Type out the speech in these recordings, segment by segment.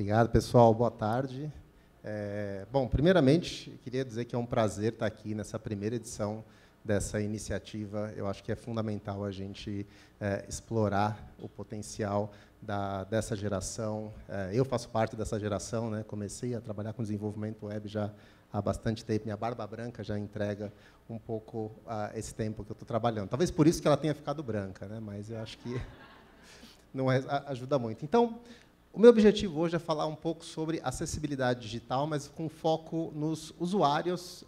Obrigado, pessoal. Boa tarde. Bom, primeiramente, queria dizer que é um prazer estar aqui nessa primeira edição dessa iniciativa. Eu acho que é fundamental a gente explorar o potencial dessa geração. Eu faço parte dessa geração, né? Comecei a trabalhar com desenvolvimento web já há bastante tempo. Minha barba branca já entrega um pouco esse tempo que eu estou trabalhando. Talvez por isso que ela tenha ficado branca, né? Mas eu acho que não ajuda muito. Então, o meu objetivo hoje é falar um pouco sobre acessibilidade digital, mas com foco nos usuários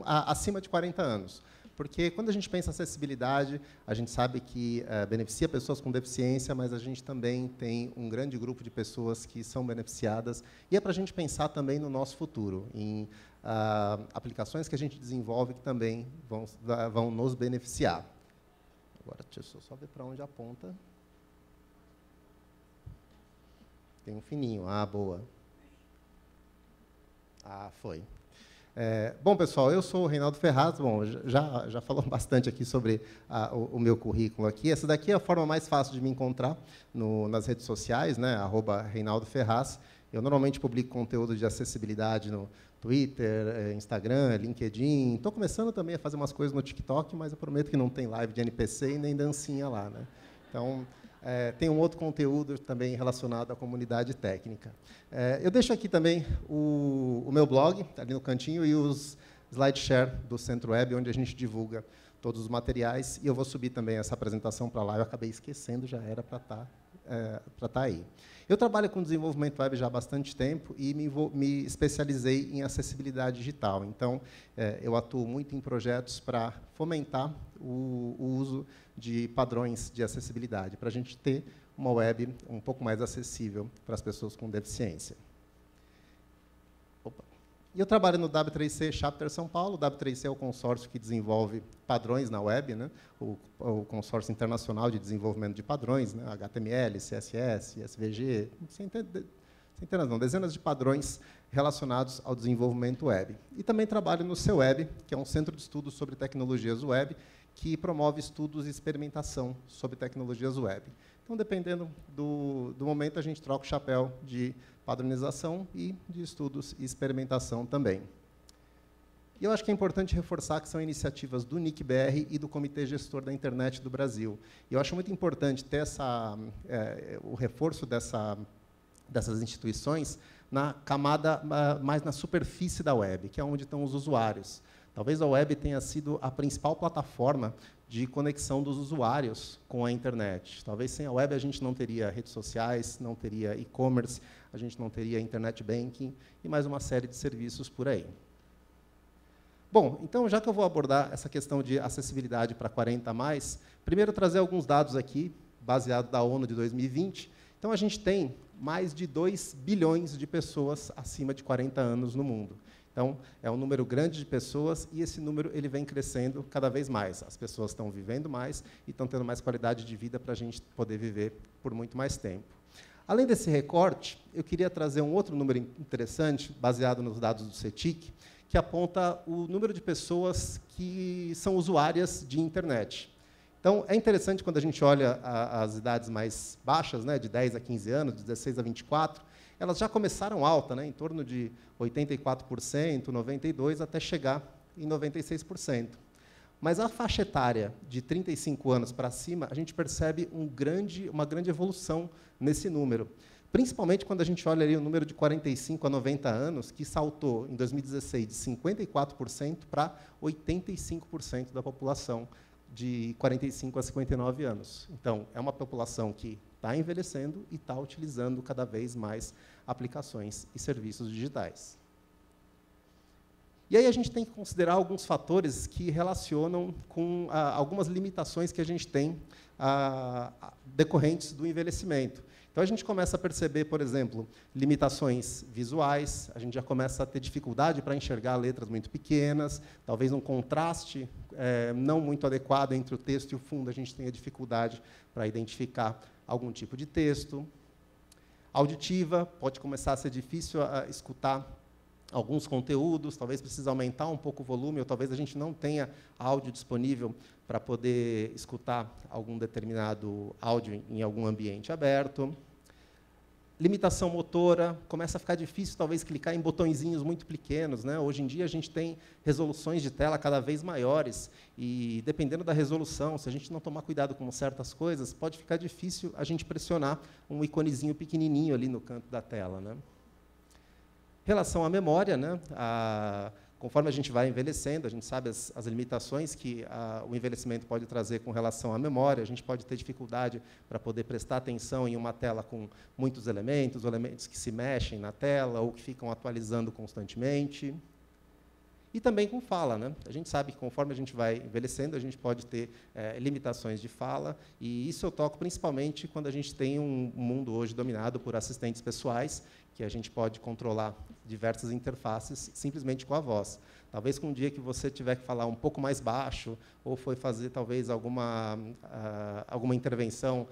acima de 40 anos. Porque, quando a gente pensa em acessibilidade, a gente sabe que beneficia pessoas com deficiência, mas a gente também tem um grande grupo de pessoas que são beneficiadas, e é para a gente pensar também no nosso futuro, em aplicações que a gente desenvolve que também vão nos beneficiar. Agora, deixa eu só ver para onde aponta. Tem um fininho. Ah, boa. Ah, foi. Bom, pessoal, eu sou o Reinaldo Ferraz. Bom, já falou bastante aqui sobre o meu currículo aqui. Essa daqui é a forma mais fácil de me encontrar nas redes sociais, né? @Reinaldo Ferraz. Eu normalmente publico conteúdo de acessibilidade no Twitter, Instagram, LinkedIn. Estou começando também a fazer umas coisas no TikTok, mas eu prometo que não tem live de NPC e nem dancinha lá, né? Então, tem um outro conteúdo também relacionado à comunidade técnica. Eu deixo aqui também o meu blog, ali no cantinho, e os SlideShare do Centro Web, onde a gente divulga todos os materiais. E eu vou subir também essa apresentação para lá. Eu acabei esquecendo, já era para estar aí. Eu trabalho com desenvolvimento web já há bastante tempo e me especializei em acessibilidade digital. Então, eu atuo muito em projetos para fomentar o uso de padrões de acessibilidade, para a gente ter uma web um pouco mais acessível para as pessoas com deficiência. Opa. E eu trabalho no W3C Chapter São Paulo. O W3C é o consórcio que desenvolve padrões na web, né? O consórcio internacional de desenvolvimento de padrões, né? HTML, CSS, SVG, centenas não, dezenas de padrões relacionados ao desenvolvimento web. E também trabalho no CEWeb, que é um centro de estudos sobre tecnologias web, que promove estudos e experimentação sobre tecnologias web. Então, dependendo do momento, a gente troca o chapéu de padronização e de estudos e experimentação também. E eu acho que é importante reforçar que são iniciativas do NIC-BR e do Comitê Gestor da Internet do Brasil. E eu acho muito importante ter o reforço dessas instituições na camada mais na superfície da web, que é onde estão os usuários. Talvez a web tenha sido a principal plataforma de conexão dos usuários com a internet. Talvez sem a web a gente não teria redes sociais, não teria e-commerce, a gente não teria internet banking e mais uma série de serviços por aí. Bom, então, já que eu vou abordar essa questão de acessibilidade para 40+, primeiro trazer alguns dados aqui, baseado da ONU de 2020. Então, a gente tem mais de 2 bilhões de pessoas acima de 40 anos no mundo. Então, é um número grande de pessoas, e esse número ele vem crescendo cada vez mais. As pessoas estão vivendo mais e estão tendo mais qualidade de vida para a gente poder viver por muito mais tempo. Além desse recorte, eu queria trazer um outro número interessante, baseado nos dados do CETIC, que aponta o número de pessoas que são usuárias de internet. Então, é interessante quando a gente olha as idades mais baixas, né, de 10 a 15 anos, de 16 a 24, elas já começaram alta, né, em torno de 84%, 92%, até chegar em 96%. Mas a faixa etária de 35 anos para cima, a gente percebe uma grande evolução nesse número. Principalmente quando a gente olha ali o número de 45 a 90 anos, que saltou, em 2016, de 54% para 85% da população de 45 a 59 anos. Então, é uma população que está envelhecendo e está utilizando cada vez mais aplicações e serviços digitais. E aí a gente tem que considerar alguns fatores que relacionam com algumas limitações que a gente tem decorrentes do envelhecimento. Então, a gente começa a perceber, por exemplo, limitações visuais, a gente já começa a ter dificuldade para enxergar letras muito pequenas, talvez um contraste não muito adequado entre o texto e o fundo, a gente tenha dificuldade para identificar algum tipo de texto. Auditiva, pode começar a ser difícil escutar alguns conteúdos, talvez precise aumentar um pouco o volume, ou talvez a gente não tenha áudio disponível para poder escutar algum determinado áudio em algum ambiente aberto. Limitação motora, começa a ficar difícil, talvez, clicar em botõezinhos muito pequenos, né? Hoje em dia, a gente tem resoluções de tela cada vez maiores, e, dependendo da resolução, se a gente não tomar cuidado com certas coisas, pode ficar difícil a gente pressionar um iconezinho pequenininho ali no canto da tela, né? Relação à memória, né? Conforme a gente vai envelhecendo, a gente sabe as limitações que o envelhecimento pode trazer com relação à memória. A gente pode ter dificuldade para poder prestar atenção em uma tela com muitos elementos, ou elementos que se mexem na tela, ou que ficam atualizando constantemente. E também com fala, né? A gente sabe que, conforme a gente vai envelhecendo, a gente pode ter limitações de fala, e isso eu toco principalmente quando a gente tem um mundo hoje dominado por assistentes pessoais, que a gente pode controlar diversas interfaces simplesmente com a voz. Talvez com um dia que você tiver que falar um pouco mais baixo, ou foi fazer, talvez, alguma intervenção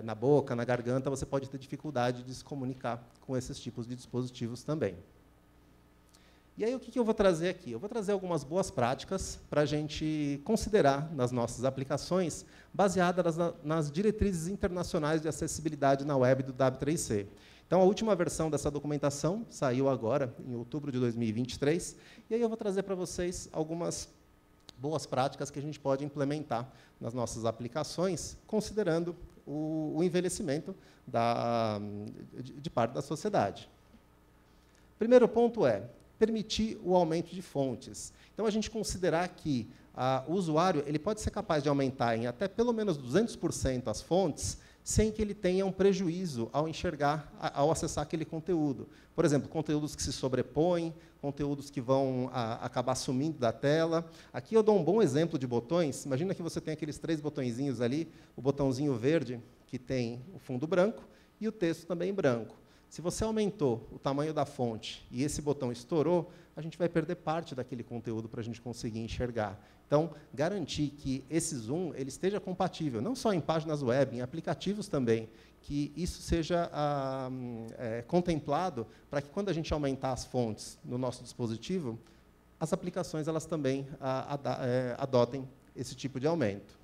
na boca, na garganta, você pode ter dificuldade de se comunicar com esses tipos de dispositivos também. E aí, o que eu vou trazer aqui? Eu vou trazer algumas boas práticas para a gente considerar nas nossas aplicações, baseadas nas diretrizes internacionais de acessibilidade na web do W3C. Então, a última versão dessa documentação saiu agora, em outubro de 2023, e aí eu vou trazer para vocês algumas boas práticas que a gente pode implementar nas nossas aplicações, considerando o envelhecimento de parte da sociedade. Primeiro ponto é permitir o aumento de fontes. Então, a gente considerar que o usuário ele pode ser capaz de aumentar em até pelo menos 200% as fontes, sem que ele tenha um prejuízo ao enxergar, ao acessar aquele conteúdo. Por exemplo, conteúdos que se sobrepõem, conteúdos que vão acabar sumindo da tela. Aqui eu dou um bom exemplo de botões. Imagina que você tem aqueles 3 botõezinhos ali, o botãozinho verde, que tem o fundo branco, e o texto também branco. Se você aumentou o tamanho da fonte e esse botão estourou, a gente vai perder parte daquele conteúdo para a gente conseguir enxergar. Então, garantir que esse zoom ele esteja compatível, não só em páginas web, em aplicativos também, que isso seja contemplado para que, quando a gente aumentar as fontes no nosso dispositivo, as aplicações elas também adotem esse tipo de aumento.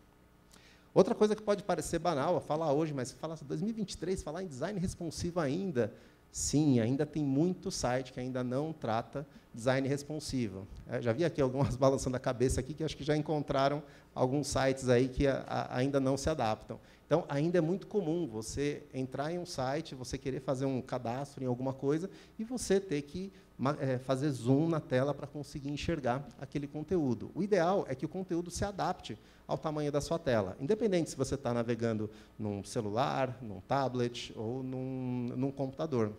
Outra coisa que pode parecer banal a falar hoje, mas falar em 2023, falar em design responsivo ainda, sim, ainda tem muito site que ainda não trata design responsivo. Já vi aqui algumas balançando a cabeça aqui, que acho que já encontraram alguns sites aí que ainda não se adaptam. Então, ainda é muito comum você entrar em um site, você querer fazer um cadastro em alguma coisa, e você ter que fazer zoom na tela para conseguir enxergar aquele conteúdo. O ideal é que o conteúdo se adapte ao tamanho da sua tela, independente se você está navegando num celular, num tablet ou num computador.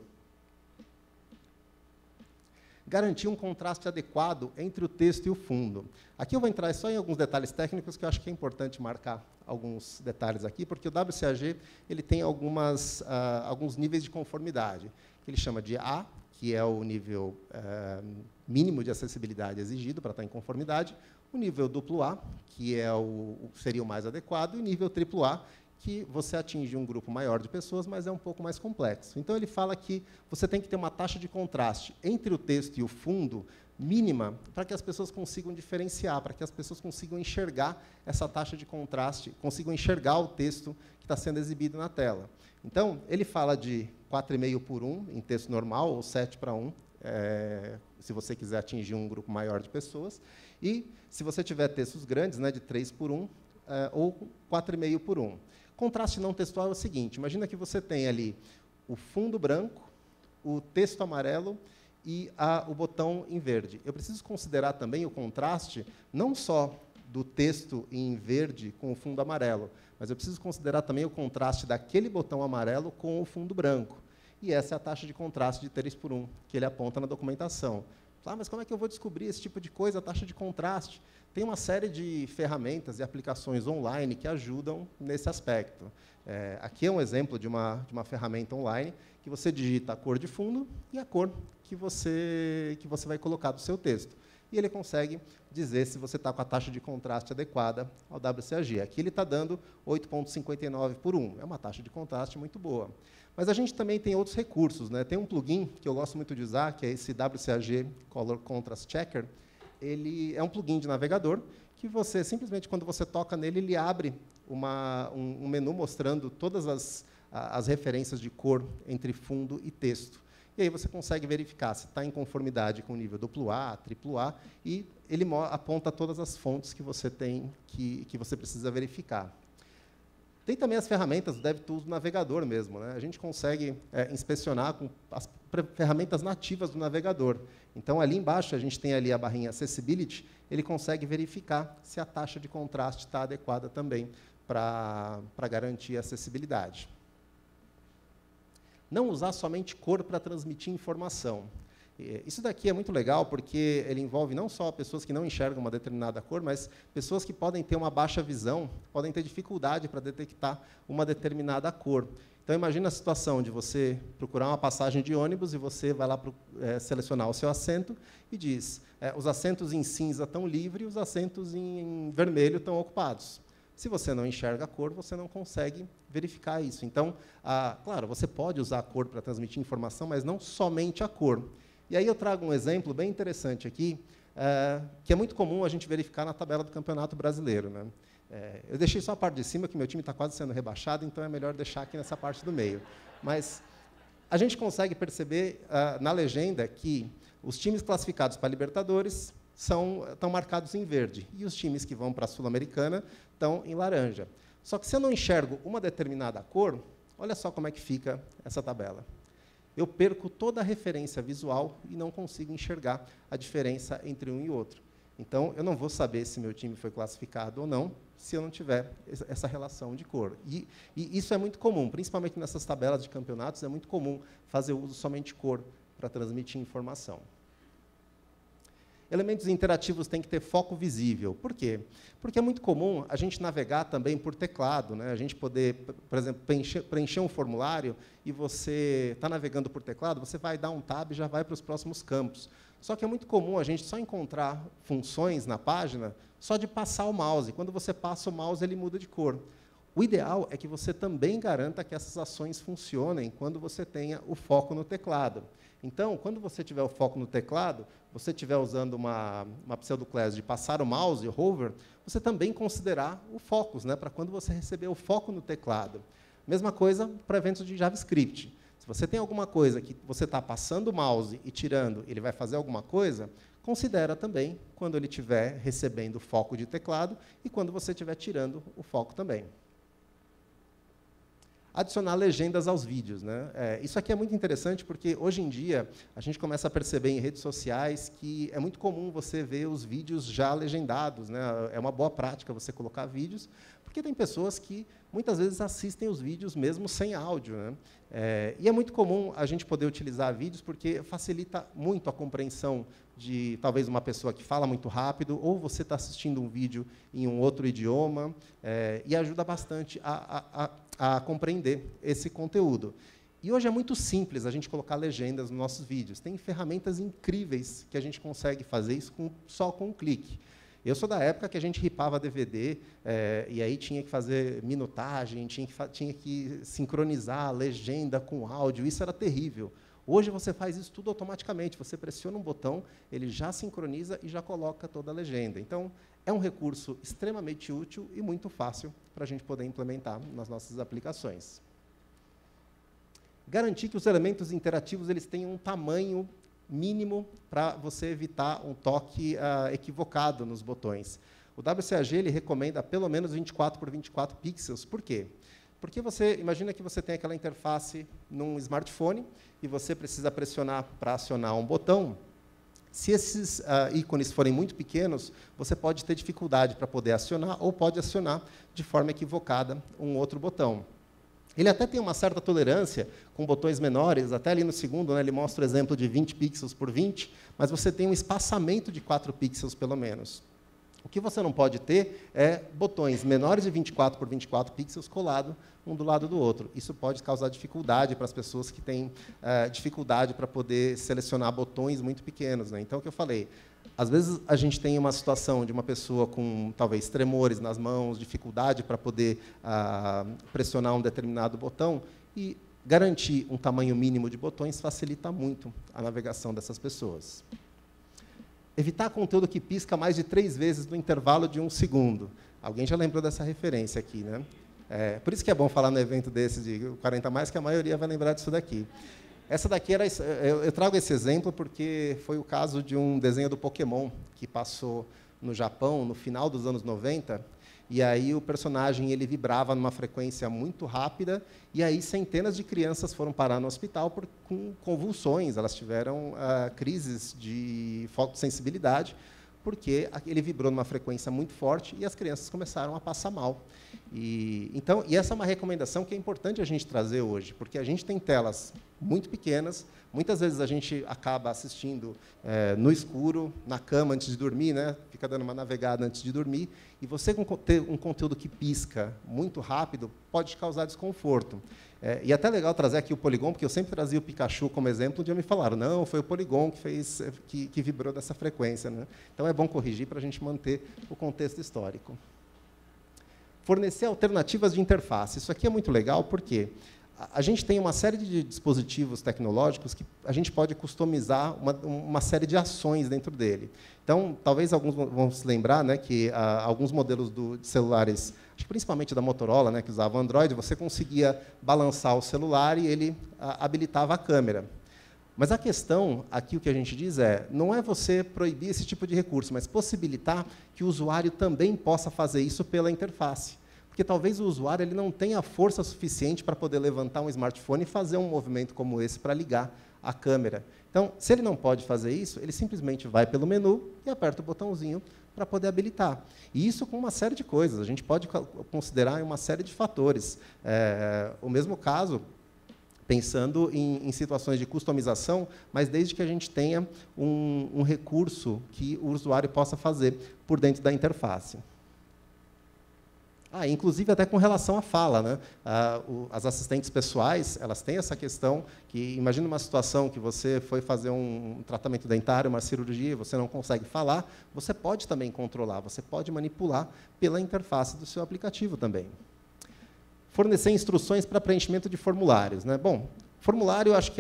Garantir um contraste adequado entre o texto e o fundo. Aqui eu vou entrar só em alguns detalhes técnicos, que eu acho que é importante marcar alguns detalhes aqui, porque o WCAG ele tem alguns níveis de conformidade, que ele chama de A, que é o nível mínimo de acessibilidade exigido para estar em conformidade, o nível AA, que seria o mais adequado, e o nível AAA, que você atinge um grupo maior de pessoas, mas é um pouco mais complexo. Então, ele fala que você tem que ter uma taxa de contraste entre o texto e o fundo mínima para que as pessoas consigam diferenciar, para que as pessoas consigam enxergar essa taxa de contraste, consigam enxergar o texto que está sendo exibido na tela. Então, ele fala de 4,5:1 em texto normal, ou 7:1, se você quiser atingir um grupo maior de pessoas, e se você tiver textos grandes, né, de 3:1, ou 4,5:1. Contraste não textual é o seguinte: imagina que você tem ali o fundo branco, o texto amarelo e o botão em verde. Eu preciso considerar também o contraste, não só do texto em verde com o fundo amarelo, mas eu preciso considerar também o contraste daquele botão amarelo com o fundo branco. E essa é a taxa de contraste de 3:1, que ele aponta na documentação. Mas como é que eu vou descobrir esse tipo de coisa, a taxa de contraste? Tem uma série de ferramentas e aplicações online que ajudam nesse aspecto. Aqui é um exemplo de uma ferramenta online que você digita a cor de fundo e a cor que você vai colocar do seu texto. E ele consegue dizer se você está com a taxa de contraste adequada ao WCAG. Aqui ele está dando 8,59:1. É uma taxa de contraste muito boa. Mas a gente também tem outros recursos, né? Tem um plugin que eu gosto muito de usar, que é esse WCAG Color Contrast Checker. Ele é um plugin de navegador que você, simplesmente, quando você toca nele, ele abre um menu mostrando todas as referências de cor entre fundo e texto. E aí você consegue verificar se está em conformidade com o nível AA, AAA, e ele aponta todas as fontes que você tem, que você precisa verificar. Tem também as ferramentas do DevTools do navegador mesmo, né? A gente consegue inspecionar com as ferramentas nativas do navegador. Então, ali embaixo, a gente tem ali a barrinha Accessibility, ele consegue verificar se a taxa de contraste está adequada também para garantir a acessibilidade. Não usar somente cor para transmitir informação. Isso daqui é muito legal, porque ele envolve não só pessoas que não enxergam uma determinada cor, mas pessoas que podem ter uma baixa visão, podem ter dificuldade para detectar uma determinada cor. Então, imagina a situação de você procurar uma passagem de ônibus e você vai lá selecionar o seu assento e diz, os assentos em cinza estão livres e os assentos em vermelho estão ocupados. Se você não enxerga a cor, você não consegue verificar isso. Então, claro, você pode usar a cor para transmitir informação, mas não somente a cor. E aí eu trago um exemplo bem interessante aqui, que é muito comum a gente verificar na tabela do Campeonato Brasileiro, né? Eu deixei só a parte de cima, que meu time está quase sendo rebaixado, então é melhor deixar aqui nessa parte do meio. Mas a gente consegue perceber na legenda que os times classificados para a Libertadores estão marcados em verde, e os times que vão para a Sul-Americana estão em laranja. Só que se eu não enxergo uma determinada cor, olha só como é que fica essa tabela. Eu perco toda a referência visual e não consigo enxergar a diferença entre um e outro. Então, eu não vou saber se meu time foi classificado ou não, se eu não tiver essa relação de cor. E isso é muito comum, principalmente nessas tabelas de campeonatos, é muito comum fazer uso somente de cor para transmitir informação. Elementos interativos têm que ter foco visível. Por quê? Porque é muito comum a gente navegar também por teclado, né? A gente poder, por exemplo, preencher um formulário e você está navegando por teclado, você vai dar um tab e já vai para os próximos campos. Só que é muito comum a gente só encontrar funções na página só de passar o mouse. Quando você passa o mouse, ele muda de cor. O ideal é que você também garanta que essas ações funcionem quando você tenha o foco no teclado. Então, quando você tiver o foco no teclado, você estiver usando uma pseudoclass de passar o mouse, o hover, você também considerar o focus, né, para quando você receber o foco no teclado. Mesma coisa para eventos de JavaScript. Se você tem alguma coisa que você está passando o mouse e tirando, ele vai fazer alguma coisa, considera também quando ele estiver recebendo o foco de teclado e quando você estiver tirando o foco também. Adicionar legendas aos vídeos, né? Isso aqui é muito interessante, porque, hoje em dia, a gente começa a perceber em redes sociais que é muito comum você ver os vídeos já legendados, né? É uma boa prática você colocar vídeos, porque tem pessoas que, muitas vezes, assistem os vídeos mesmo sem áudio, né? E é muito comum a gente poder utilizar vídeos, porque facilita muito a compreensão de, talvez, uma pessoa que fala muito rápido, ou você está assistindo um vídeo em um outro idioma, e ajuda bastante a compreender esse conteúdo. E hoje é muito simples a gente colocar legendas nos nossos vídeos. Tem ferramentas incríveis que a gente consegue fazer isso só com um clique. Eu sou da época que a gente ripava DVD, e aí tinha que fazer minutagem, tinha que sincronizar a legenda com áudio, isso era terrível. Hoje você faz isso tudo automaticamente, você pressiona um botão, ele já sincroniza e já coloca toda a legenda. Então, é um recurso extremamente útil e muito fácil para a gente poder implementar nas nossas aplicações. Garantir que os elementos interativos eles tenham um tamanho mínimo para você evitar um toque equivocado nos botões. O WCAG ele recomenda pelo menos 24 por 24 pixels. Por quê? Porque você imagina que você tem aquela interface num smartphone e você precisa pressionar para acionar um botão. Se esses ícones forem muito pequenos, você pode ter dificuldade para poder acionar ou pode acionar de forma equivocada um outro botão. Ele até tem uma certa tolerância com botões menores, até ali no segundo, né, ele mostra o exemplo de 20 pixels por 20, mas você tem um espaçamento de 4 pixels, pelo menos. O que você não pode ter é botões menores de 24 por 24 pixels colados um do lado do outro. Isso pode causar dificuldade para as pessoas que têm dificuldade para poder selecionar botões muito pequenos, né? Então, o que eu falei, às vezes a gente tem uma situação de uma pessoa com, talvez, tremores nas mãos, dificuldade para poder pressionar um determinado botão, e garantir um tamanho mínimo de botões facilita muito a navegação dessas pessoas. Evitar conteúdo que pisca mais de 3 vezes no intervalo de 1 segundo. Alguém já lembrou dessa referência aqui, né? Por isso que é bom falar no evento desse de 40+, que a maioria vai lembrar disso daqui. Essa daqui era... Eu trago esse exemplo porque foi o caso de um desenho do Pokémon que passou no Japão no final dos anos 90, e aí o personagem ele vibrava numa frequência muito rápida, e aí centenas de crianças foram parar no hospital com convulsões, elas tiveram crises de fotossensibilidade, porque ele vibrou numa frequência muito forte e as crianças começaram a passar mal. E essa é uma recomendação que é importante a gente trazer hoje, porque a gente tem telas muito pequenas, muitas vezes a gente acaba assistindo no escuro, na cama, antes de dormir, né? Fica dando uma navegada antes de dormir, e você ter um conteúdo que pisca muito rápido pode causar desconforto. E é até legal trazer aqui o Polygon, porque eu sempre trazia o Pikachu como exemplo, um dia me falaram, não, foi o Polygon que vibrou dessa frequência, né? Então, é bom corrigir para a gente manter o contexto histórico. Fornecer alternativas de interface. Isso aqui é muito legal, porque a gente tem uma série de dispositivos tecnológicos que a gente pode customizar uma série de ações dentro dele. Então, talvez alguns vão se lembrar, né, que alguns modelos de celulares, acho que principalmente da Motorola, né, que usavam Android, você conseguia balançar o celular e ele habilitava a câmera. Mas a questão, aqui o que a gente diz não é você proibir esse tipo de recurso, mas possibilitar que o usuário também possa fazer isso pela interface. Porque talvez o usuário ele não tenha força suficiente para poder levantar um smartphone e fazer um movimento como esse para ligar a câmera. Então, se ele não pode fazer isso, ele simplesmente vai pelo menu e aperta o botãozinho para poder habilitar. E isso com uma série de coisas. A gente pode considerar uma série de fatores. O mesmo caso, pensando em situações de customização, mas desde que a gente tenha um recurso que o usuário possa fazer por dentro da interface. Inclusive até com relação à fala, né? As assistentes pessoais, elas têm essa questão que, imagina uma situação que você foi fazer um tratamento dentário, uma cirurgia, você não consegue falar, você pode também controlar, você pode manipular pela interface do seu aplicativo também. Fornecer instruções para preenchimento de formulários, né? Bom, formulário, acho que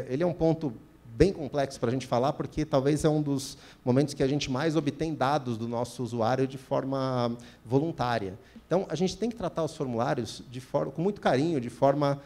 ele é um ponto bem complexo para a gente falar, porque talvez é um dos momentos que a gente mais obtém dados do nosso usuário de forma voluntária. Então, a gente tem que tratar os formulários com muito carinho, de forma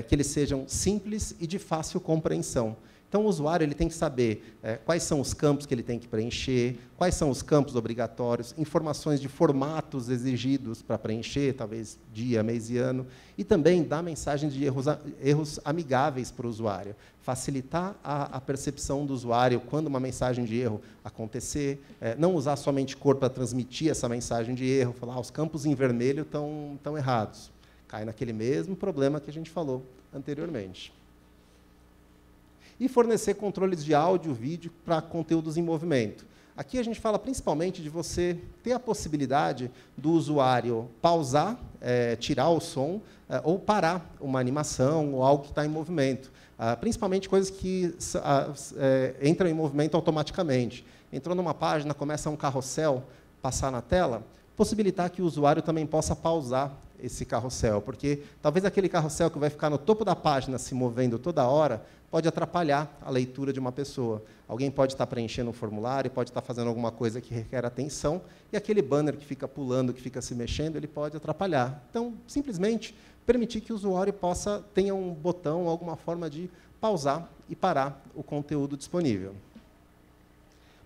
que eles sejam simples e de fácil compreensão. Então, o usuário ele tem que saber quais são os campos que ele tem que preencher, quais são os campos obrigatórios, informações de formatos exigidos para preencher, talvez dia, mês e ano, e também dar mensagens de erros amigáveis para o usuário, facilitar a percepção do usuário quando uma mensagem de erro acontecer, não usar somente cor para transmitir essa mensagem de erro, falar os campos em vermelho estão errados. Cai naquele mesmo problema que a gente falou anteriormente. E fornecer controles de áudio, vídeo para conteúdos em movimento. Aqui a gente fala principalmente de você ter a possibilidade do usuário pausar, tirar o som, ou parar uma animação ou algo que está em movimento. Principalmente coisas que entram em movimento automaticamente. Entrou numa página, começa um carrossel passar na tela, possibilitar que o usuário também possa pausar esse carrossel, porque talvez aquele carrossel que vai ficar no topo da página se movendo toda hora pode atrapalhar a leitura de uma pessoa. Alguém pode estar preenchendo um formulário, pode estar fazendo alguma coisa que requer atenção, e aquele banner que fica pulando, que fica se mexendo, ele pode atrapalhar. Então, simplesmente permitir que o usuário tenha um botão, alguma forma de pausar e parar o conteúdo disponível.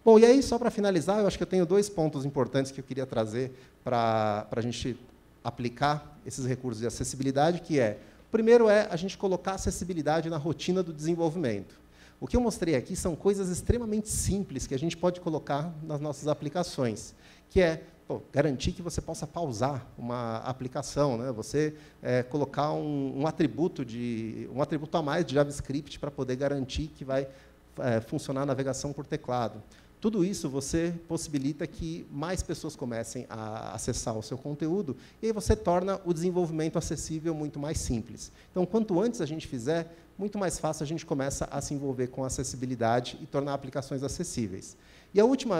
Bom, e aí, só para finalizar, eu acho que eu tenho 2 pontos importantes que eu queria trazer para a gente aplicar esses recursos de acessibilidade, que o primeiro a gente colocar acessibilidade na rotina do desenvolvimento. O que eu mostrei aqui são coisas extremamente simples que a gente pode colocar nas nossas aplicações, que garantir que você possa pausar uma aplicação, né? Você colocar um atributo a mais de JavaScript para poder garantir que vai funcionar a navegação por teclado. Tudo isso você possibilita que mais pessoas comecem a acessar o seu conteúdo, e aí você torna o desenvolvimento acessível muito mais simples. Então, quanto antes a gente fizer, muito mais fácil a gente começa a se envolver com acessibilidade e tornar aplicações acessíveis. E o último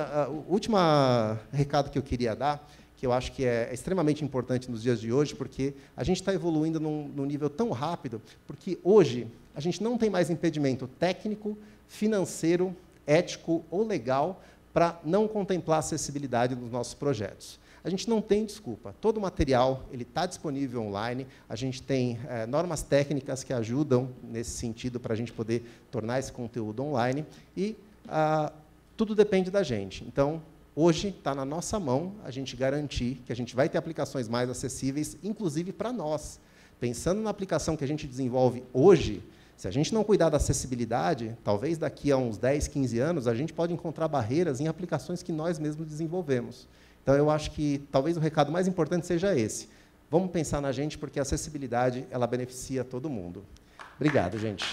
recado que eu queria dar, que eu acho que é extremamente importante nos dias de hoje, porque a gente está evoluindo num nível tão rápido, porque hoje a gente não tem mais impedimento técnico, financeiro, ético ou legal para não contemplar a acessibilidade nos nossos projetos. a gente não tem desculpa. Todo o material está disponível online, a gente tem normas técnicas que ajudam nesse sentido para a gente poder tornar esse conteúdo online, e tudo depende da gente. Então, hoje está na nossa mão a gente garantir que a gente vai ter aplicações mais acessíveis, inclusive para nós. Pensando na aplicação que a gente desenvolve hoje, se a gente não cuidar da acessibilidade, talvez daqui a uns 10, 15 anos, a gente pode encontrar barreiras em aplicações que nós mesmos desenvolvemos. Então, eu acho que talvez o recado mais importante seja esse. Vamos pensar na gente, porque a acessibilidade ela beneficia todo mundo. Obrigado, gente.